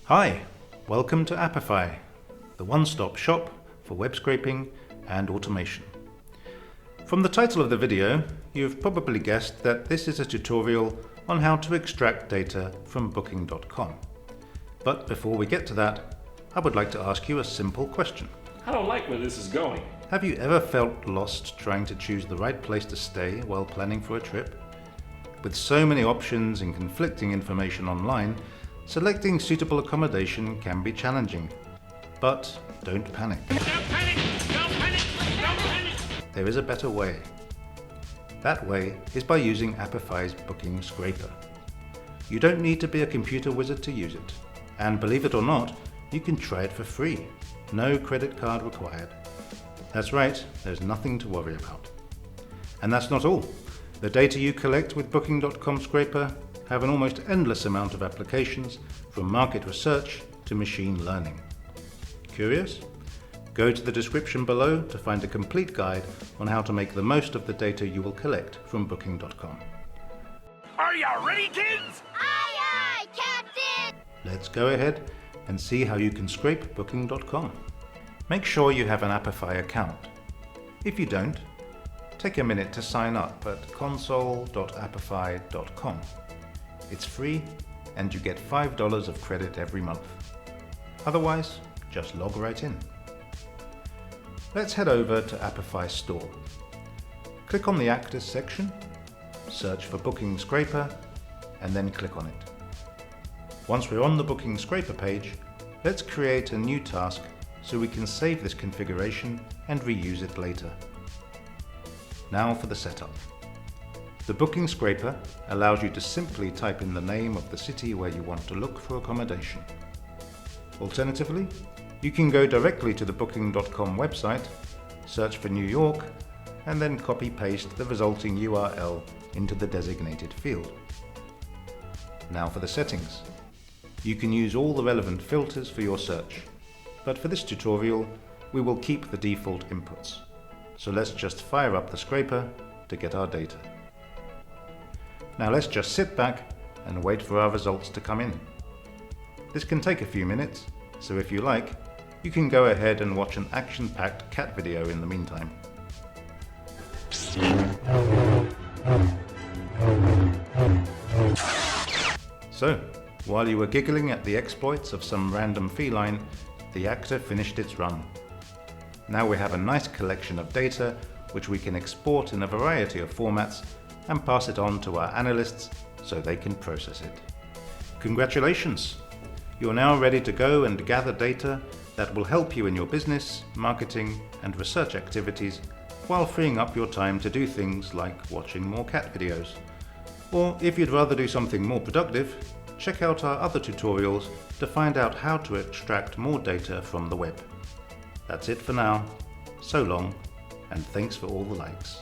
Hi, welcome to Apify, the one-stop shop for web scraping and automation. From the title of the video, you've probably guessed that this is a tutorial on how to extract data from Booking.com. But before we get to that, I would like to ask you a simple question. I don't like where this is going. Have you ever felt lost trying to choose the right place to stay while planning for a trip? With so many options and conflicting information online, selecting suitable accommodation can be challenging. But don't panic. Don't panic! Don't panic! Don't panic! There is a better way. That way is by using Apify's booking scraper. You don't need to be a computer wizard to use it. And believe it or not, you can try it for free. No credit card required. That's right, there's nothing to worry about. And that's not all. The data you collect with Booking.com scraper have an almost endless amount of applications, from market research to machine learning. Curious? Go to the description below to find a complete guide on how to make the most of the data you will collect from Booking.com. Are you ready, kids? Aye, aye, Captain! Let's go ahead and see how you can scrape Booking.com. Make sure you have an Apify account. If you don't, take a minute to sign up at console.apify.com. It's free and you get $5 of credit every month. Otherwise, just log right in. Let's head over to Apify Store. Click on the Actors section, search for Booking Scraper, and then click on it. Once we're on the Booking Scraper page, let's create a new task so we can save this configuration and reuse it later. Now for the setup. The Booking Scraper allows you to simply type in the name of the city where you want to look for accommodation. Alternatively, you can go directly to the Booking.com website, search for New York, and then copy-paste the resulting URL into the designated field. Now for the settings. You can use all the relevant filters for your search, but for this tutorial, we will keep the default inputs. So let's just fire up the scraper to get our data. Now let's just sit back and wait for our results to come in. This can take a few minutes, so if you like, you can go ahead and watch an action-packed cat video in the meantime. So, while you were giggling at the exploits of some random feline, the actor finished its run. Now we have a nice collection of data which we can export in a variety of formats and pass it on to our analysts so they can process it. Congratulations! You're now ready to go and gather data that will help you in your business, marketing, and research activities while freeing up your time to do things like watching more cat videos. Or if you'd rather do something more productive, check out our other tutorials to find out how to extract more data from the web. That's it for now. So long, and thanks for all the likes.